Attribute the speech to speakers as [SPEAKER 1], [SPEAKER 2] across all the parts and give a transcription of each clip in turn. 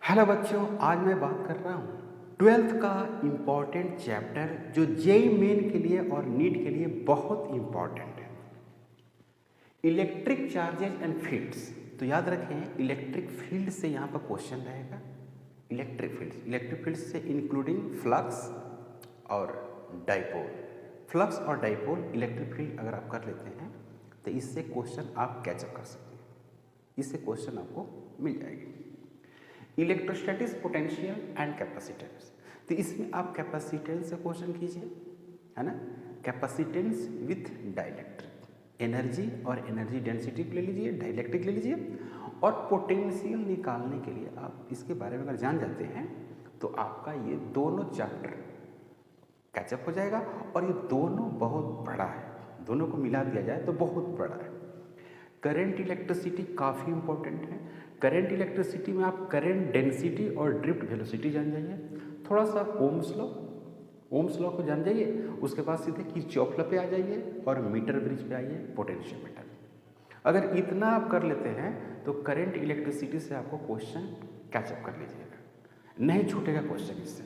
[SPEAKER 1] Hello बच्चों, आज मैं बात कर रहा हूँ ट्वेल्थ का इम्पॉर्टेंट चैप्टर जो जेई मेन के लिए और नीट के लिए बहुत इम्पॉर्टेंट है, इलेक्ट्रिक चार्जेज एंड फील्ड्स। तो याद रखें, इलेक्ट्रिक फील्ड से यहाँ पर क्वेश्चन रहेगा। इलेक्ट्रिक फील्ड से इंक्लूडिंग फ्लक्स और डाइपोल। फ्लक्स और डाइपोल इलेक्ट्रिक फील्ड अगर आप कर लेते हैं तो इससे क्वेश्चन आप कैचअप कर सकते हैं, इससे क्वेश्चन आपको मिल जाएगी। इलेक्ट्रोस्टैटिक्स, पोटेंशियल एंड कैपेसिटेंस, तो इसमें आप कैपेसिटेंस से क्वेश्चन कीजिए, है ना। कैपेसिटेंस विथ डाइलेक्ट्रिक, एनर्जी और एनर्जी डेंसिटी ले लीजिए, डाइलेक्ट्रिक ले लीजिए। और पोटेंशियल निकालने के लिए आप इसके बारे में अगर जान जाते हैं तो आपका ये दोनों चैप्टर कैचअप हो जाएगा। और ये दोनों बहुत बड़ा है, दोनों को मिला दिया जाए तो बहुत बड़ा है। करंट इलेक्ट्रिसिटी काफ़ी इंपॉर्टेंट है। करंट इलेक्ट्रिसिटी में आप करंट डेंसिटी और ड्रिफ्ट वेलोसिटी जान जाइए, थोड़ा सा ओम्स लॉ को जान जाइए, उसके बाद सीधे किरचॉफ लॉ पे आ जाइए और मीटर ब्रिज पे आइए, पोटेंशियोमीटर। अगर इतना आप कर लेते हैं तो करंट इलेक्ट्रिसिटी से आपको क्वेश्चन कैचअप कर लीजिएगा, नहीं छूटेगा क्वेश्चन इससे।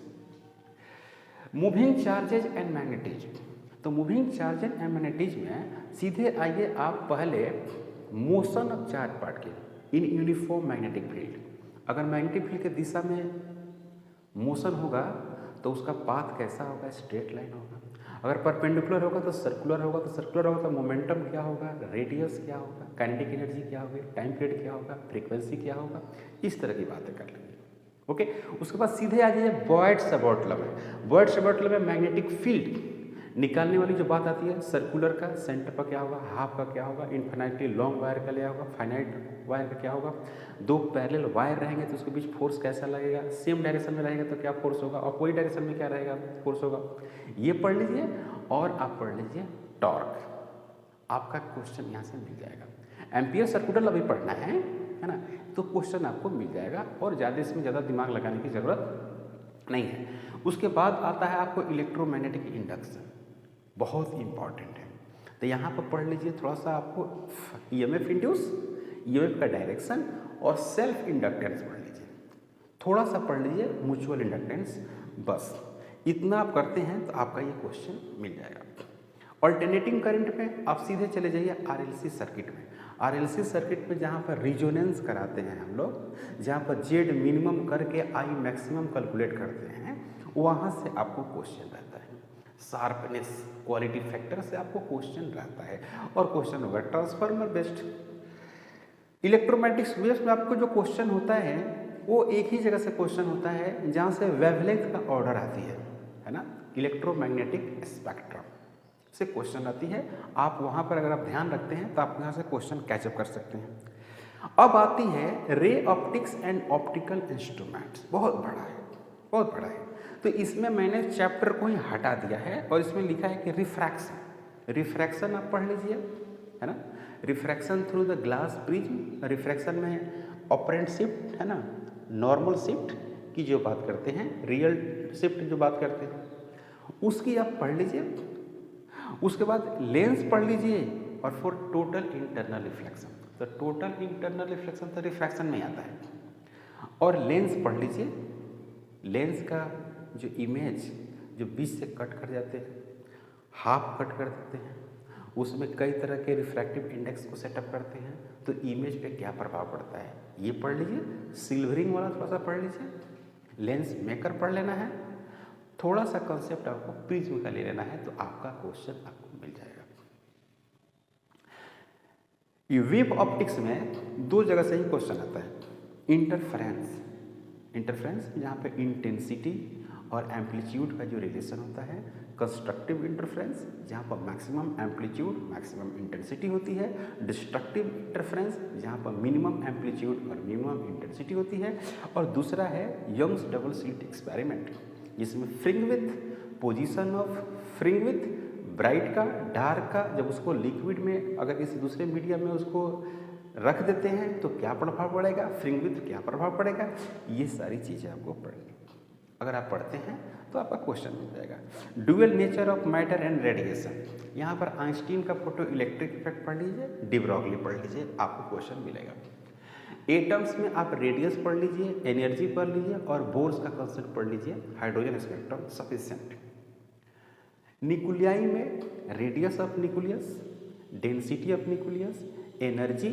[SPEAKER 1] मूविंग चार्जेज एंड मैग्नेटिज्म, तो मूविंग चार्जेज एंड मैग्नेटिज्म में सीधे आइए आप पहले motion of charge particle in uniform magnetic field. अगर मैग्नेटिक फील्ड के दिशा में मोशन होगा तो उसका पाथ कैसा होगा, स्ट्रेट लाइन होगा। अगर परपेंडिकुलर होगा तो सर्कुलर होगा, तो मोमेंटम क्या होगा, रेडियस क्या होगा, काइनेटिक एनर्जी क्या होगी, टाइम पीरियड क्या होगा, फ्रीक्वेंसी क्या होगा, इस तरह की बातें कर लेंगे। ओके, उसके बाद सीधे आ जाइए बॉयड-सबार्ट लॉ में। बॉयड-सबार्ट लॉ में मैग्नेटिक फील्ड निकालने वाली जो बात आती है, सर्कुलर का सेंटर पर क्या होगा, हाफ का क्या होगा, इन्फिनाइटली लॉन्ग वायर का क्या होगा, फाइनाइट वायर का क्या होगा। दो पैरेलल वायर रहेंगे तो उसके बीच फोर्स कैसा लगेगा, सेम डायरेक्शन में रहेगा तो क्या फोर्स होगा, अपोजिट डायरेक्शन में क्या रहेगा, फोर्स होगा। ये पढ़ लीजिए और आप पढ़ लीजिए टॉर्क, आपका क्वेश्चन यहाँ से मिल जाएगा। एम्पियर सर्कुलर लॉ भी पढ़ना है ना, तो क्वेश्चन आपको मिल जाएगा और इसमें ज़्यादा दिमाग लगाने की ज़रूरत नहीं है। उसके बाद आता है आपको इलेक्ट्रोमैग्नेटिक इंडक्शन, बहुत इंपॉर्टेंट है। तो यहाँ पर पढ़ लीजिए थोड़ा सा, आपको ईएमएफ इंड्यूस, ईएमएफ का डायरेक्शन और सेल्फ इंडक्टेंस पढ़ लीजिए, थोड़ा सा पढ़ लीजिए म्यूचुअल इंडक्टेंस। बस इतना आप करते हैं तो आपका ये क्वेश्चन मिल जाएगा। ऑल्टरनेटिंग करंट में आप सीधे चले जाइए आरएलसी सर्किट में। आरएलसी सर्किट में जहाँ पर रिजोनेंस कराते हैं हम लोग, जहाँ पर जेड मिनिमम करके आई मैक्सिमम कैलकुलेट करते हैं, वहाँ से आपको क्वेश्चन रहता है। शार्पनेस, क्वालिटी फैक्टर से आपको क्वेश्चन रहता है और क्वेश्चन होगा ट्रांसफार्मर बेस्ड। इलेक्ट्रोमैग्नेटिक्स वेव्स में आपको जो क्वेश्चन होता है वो एक ही जगह से क्वेश्चन होता है जहाँ से वेवलेंथ का ऑर्डर आती है ना। इलेक्ट्रोमैग्नेटिक स्पेक्ट्रम से क्वेश्चन आती है, आप वहाँ पर अगर आप ध्यान रखते हैं तो आप यहाँ से क्वेश्चन कैचअप कर सकते हैं। अब आती है ray optics and optical instruments, बहुत बड़ा है, बहुत बड़ा है। तो इसमें मैंने चैप्टर को ही हटा दिया है और इसमें लिखा है कि रिफ्रैक्शन। रिफ्रैक्शन आप पढ़ लीजिए, है ना। Refraction through the glass prism, refraction में ऑपरेंट शिफ्ट, है ना, नॉर्मल शिफ्ट की जो बात करते हैं, रियल शिफ्ट जो बात करते हैं, उसकी आप पढ़ लीजिए। उसके बाद लेंस पढ़ लीजिए और फॉर टोटल इंटरनल रिफ्लेक्शन, तो टोटल इंटरनल रिफ्लेक्शन तो रिफ्रैक्शन में आता है। और लेंस पढ़ लीजिए, लेंस का जो इमेज जो बीच से कट कर जाते हैं, हाफ कट कर देते हैं, उसमें कई तरह के रिफ्रैक्टिव इंडेक्स को सेटअप करते हैं, तो इमेज पे क्या प्रभाव पड़ता है ये पढ़ लीजिए। सिल्वरिंग वाला थोड़ा सा पढ़ लीजिए, लेंस मेकर पढ़ लेना है, थोड़ा सा कंसेप्ट आपको प्रिज्म का ले लेना है, तो आपका क्वेश्चन आपको मिल जाएगा। ये वेव ऑप्टिक्स में दो जगह से ही क्वेश्चन आता है। इंटरफेरेंस जहाँ पे इंटेंसिटी और एम्पलीट्यूड का जो रिलेशन होता है, कंस्ट्रक्टिव इंटरफेरेंस जहाँ पर मैक्सिमम एम्पलीट्यूड मैक्सिमम इंटेंसिटी होती है, डिस्ट्रक्टिव इंटरफेरेंस जहाँ पर मिनिमम एम्पलीट्यूड और मिनिमम इंटेंसिटी होती है, और दूसरा है यंग्स डबल स्लिट एक्सपेरिमेंट, जिसमें fringe width, position of fringe width, bright का डार्क का, जब उसको लिक्विड में अगर किसी दूसरे मीडियम में उसको रख देते हैं तो क्या प्रभाव पड़ेगा, फ्रिंग विथ क्या प्रभाव पड़ेगा, ये सारी चीज़ें आपको पढ़नी। अगर आप पढ़ते हैं तो आपका क्वेश्चन मिल जाएगा। Dual nature of matter and radiation, यहाँ पर आइंस्टीन का फोटो इलेक्ट्रिक इफेक्ट पढ़ लीजिए, डी ब्रॉगली पढ़ लीजिए, आपको क्वेश्चन मिलेगा। एटम्स में आप रेडियस पढ़ लीजिए, एनर्जी पढ़ लीजिए और बोर्स का कंसेप्ट पढ़ लीजिए, हाइड्रोजन स्पेक्ट्रम सफिशिएंट। न्यूक्लियाई में radius of nucleus, density of nucleus, energy,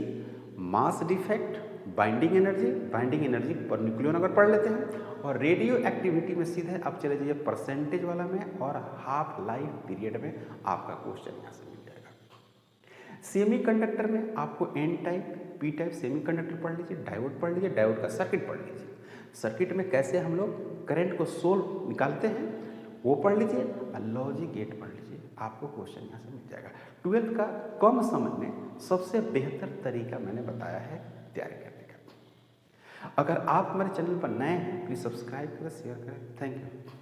[SPEAKER 1] mass defect, binding energy per nucleon अगर पढ़ लेते हैं, और रेडियो एक्टिविटी में सीधे आप चले जाइए परसेंटेज वाला में और हाफ लाइफ पीरियड में आपका क्वेश्चन यहाँ से मिल जाएगा। सेमीकंडक्टर में आपको n type, p type semiconductor पढ़ लीजिए, डायोड पढ़ लीजिए, डायोड का सर्किट पढ़ लीजिए, सर्किट में कैसे हम लोग करंट को सोल्व निकालते हैं वो पढ़ लीजिए, और लॉजिक गेट पढ़ लीजिए, आपको क्वेश्चन यहाँ से मिल जाएगा। 12th का कम समय में सबसे बेहतर तरीका मैंने बताया है तैयारी करने का। अगर आप हमारे चैनल पर नए हैं प्लीज़ सब्सक्राइब करें, शेयर करें। Thank you.